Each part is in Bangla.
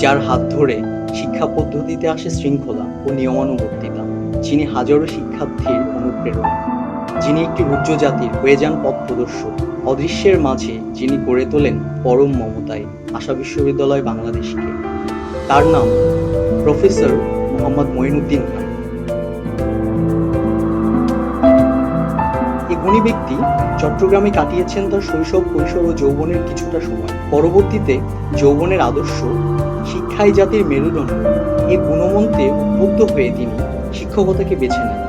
যার হাত ধরে শিক্ষা পদ্ধতিতে আসে শৃঙ্খলা ও নিয়মানুবর্তিতা, যিনি হাজারো শিক্ষার্থীর অনুপ্রেরণা, যিনি একটি উচ্চ জাতির হয়ে যান পথ প্রদর্শক, অদৃশ্যের মাঝে যিনি গড়ে তোলেন পরম মমতায় আশা বিশ্ববিদ্যালয় বাংলাদেশকে। তার নাম প্রফেসর মোহাম্মদ মঈনুদ্দিন খান। এই গুণী ব্যক্তি চট্টগ্রামে কাটিয়েছেন তার শৈশব, কৈশোর ও যৌবনের কিছুটা সময়। পরবর্তীতে যৌবনের আদর্শ শিক্ষাই জাতির মেরুদণ্ড এই গুণমন্ত্রে উদ্বুদ্ধ হয়ে তিনি শিক্ষকতাকে বেছে নেন।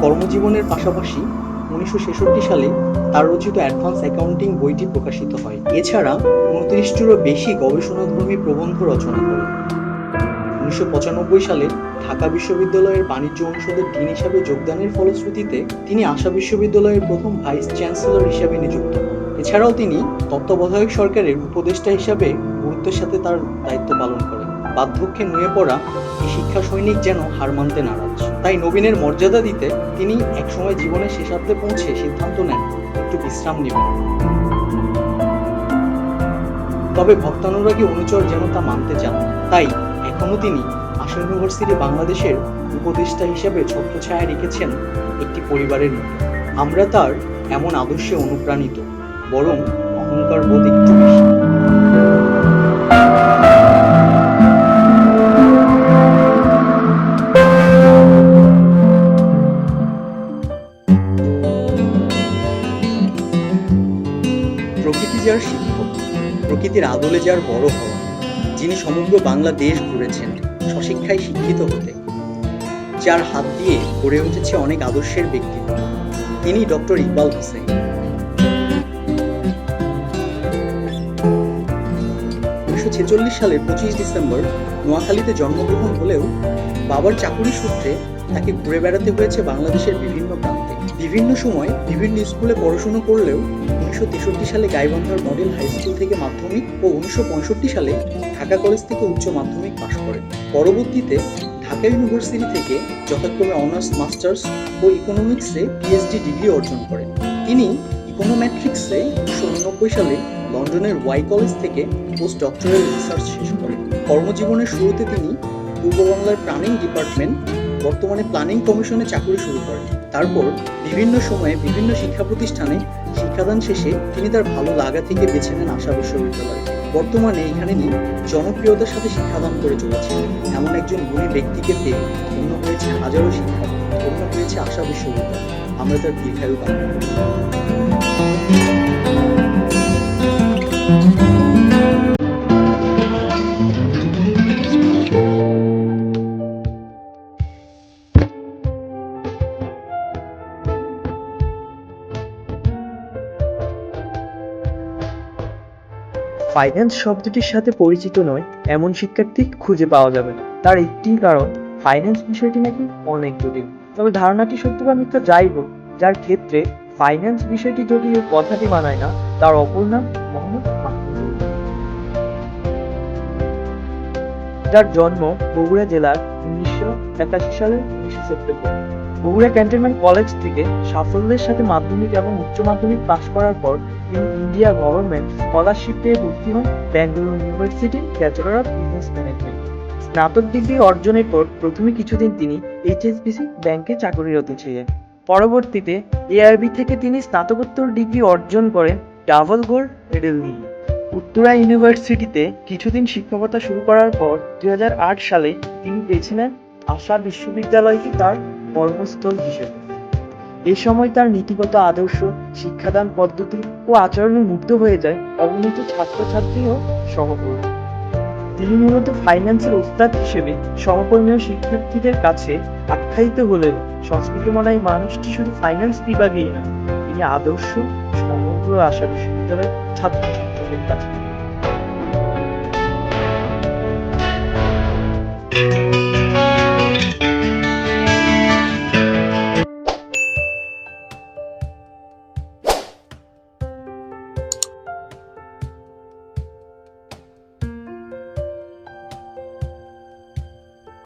কর্মজীবনের পাশাপাশি 1966 সালে তার রচিত অ্যাডভান্স অ্যাকাউন্টিং বইটি প্রকাশিত হয়। এছাড়া 29টিরও বেশি গবেষণাধর্মী প্রবন্ধ রচনা করেন। 1995 সালে ঢাকা বিশ্ববিদ্যালয়ের বাণিজ্য অনুষদের ডিন হিসাবে যোগদানের ফলশ্রুতিতে তিনি আশা বিশ্ববিদ্যালয়ের প্রথম ভাইস চ্যান্সেলর হিসাবে নিযুক্ত হন। এছাড়াও তিনি তত্ত্বাবধায়ক সরকারের উপদেষ্টা হিসাবে গুরুত্বের সাথে তার দায়িত্ব পালন করেন। বার্ধক্যে নুয়ে পড়া এই শিক্ষা সৈনিক যেন হার মানতে নারাজ। তাই নবীনের মর্যাদা দিতে তিনি একসময় জীবনের শেষার্ধে পৌঁছে সিদ্ধান্ত নেন একটু বিশ্রাম নেবেন। তবে ভক্তানুরাগী অনুচর যেন তা মানতে চান, তাই এখনো তিনি আশা ইউনিভার্সিটি বাংলাদেশের উপদেষ্টা হিসেবে ছত্রছায়া রেখেছেন একটি পরিবারের মতো। আমরা তার এমন আদর্শে অনুপ্রাণিত, বরং অহংকার বোধ একটু বেশি। প্রকৃতি যার শিক্ষক, প্রকৃতির আদলে যার বড় হওয়া, যিনি সমগ্র বাংলাদেশ ঘুরেছেন স্বশিক্ষায় শিক্ষিত হতে, যার হাত দিয়ে গড়ে উঠেছে অনেক আদর্শের ব্যক্তিত্ব, তিনি ডক্টর ইকবাল হোসেন। 1946 সালের 25 ডিসেম্বর নোয়াখালীতে জন্মগ্রহণ হলেও বাবার চাকুরি সূত্রে তাকে ঘুরে বেড়াতে হয়েছে বাংলাদেশের বিভিন্ন প্রান্তে। বিভিন্ন সময় বিভিন্ন স্কুলে পড়াশোনা করলেও 1963 সালে গাইবান্ধার মডেল হাই স্কুল থেকে মাধ্যমিক ও 1965 সালে ঢাকা কলেজ থেকে উচ্চ মাধ্যমিক পাশ করেন। পরবর্তীতে ঢাকা ইউনিভার্সিটি থেকে যথাক্রমে অনার্স, মাস্টার্স ও ইকোনমিক্সে পিএইচডি ডিগ্রি অর্জন করেন। তিনি ইকোনোমেট্রিক্সে 1989 সালে লন্ডনের ওয়াই কলেজ থেকে পোস্ট ডক্টরাল রিসার্চ শেষ করেন। কর্মজীবনের শুরুতে তিনি পূর্ব বাংলার প্ল্যানিং ডিপার্টমেন্ট, বর্তমানে প্ল্যানিং কমিশনে চাকরি শুরু করেন। তারপর বিভিন্ন সময়ে বিভিন্ন শিক্ষা প্রতিষ্ঠানে শিক্ষাদান শেষে তিনি তার ভালো লাগা থেকে বেছে নেন আশা বিশ্ববিদ্যালয়। বর্তমানে এখানে তিনি জনপ্রিয়তার সাথে শিক্ষাদান করে চলেছেন। এমন একজন গুণী ব্যক্তিকে পেয়ে ধন্য হয়েছে হাজারো শিক্ষার্থী, ধন্য হয়েছে আশা বিশ্ববিদ্যালয়। আমরা তার দীর্ঘায়ু কামনা করি। ফাইন্যান্স শব্দটির সাথে পরিচিত নয় এমন শিক্ষার্থী খুঁজে পাওয়া যাবে না। তার একটি কারণ, ফাইন্যান্স বিষয়টি নাকি অনেক জটিল। তবে ধারণাটি সত্য বা মিথ্যা যাই হোক, যার ক্ষেত্রে ফাইন্যান্স বিষয়টি জটিল কথাটি মানায় না, তার অপর নাম মোহাম্মদ মাহমুদুল, যার জন্ম বগুড়া জেলার 1981 সালের 19 সেপ্টেম্বর। বগুড়া ক্যান্টনমেন্ট কলেজ থেকে সাফল্যের সাথে মাধ্যমিক এবং উচ্চ মাধ্যমিক পাশ করার পর তিনি ইন্ডিয়া গভর্নমেন্ট স্কলারশিপ পেয়ে ভর্তি হন ব্যাঙ্গালোর ইউনিভার্সিটির ব্যাচেলর অফ বিজনেস ম্যানেজমেন্ট। স্নাতক ডিগ্রি অর্জনের পর প্রথমে কিছুদিন তিনি এইচএসবিসি ব্যাংকে চাকরিরত ছিলেন। পরবর্তীতে এআরবি থেকে তিনি স্নাতকোত্তর ডিগ্রি অর্জন করেন ডাবল গোল্ড মেডেল নিয়ে। উত্তরা ইউনিভার্সিটিতে কিছুদিন শিক্ষকতা শুরু করার পর 2008 সালে তিনি বেছে নেন আশা বিশ্ববিদ্যালয়কে তার কর্মস্থল হিসেবে। এ সময় তার নীতিগত আদর্শ, শিক্ষাদান পদ্ধতি ও আচরণে মুগ্ধ হয়ে যায় অগণিত ছাত্রছাত্রী ও সহকর্মী। তিনি মূলত ফাইন্যান্সের ওস্তাদ হিসেবে সমকর্মী ও শিক্ষার্থীদের কাছে আখ্যায়িত হলেও সংস্কৃতময় মানুষটি শুধু ফাইন্যান্স বিভাগেই না, তিনি আদর্শ সমগ্র আশা বিশ্ববিদ্যালয়ের ছাত্রছাত্রীদের কাছে।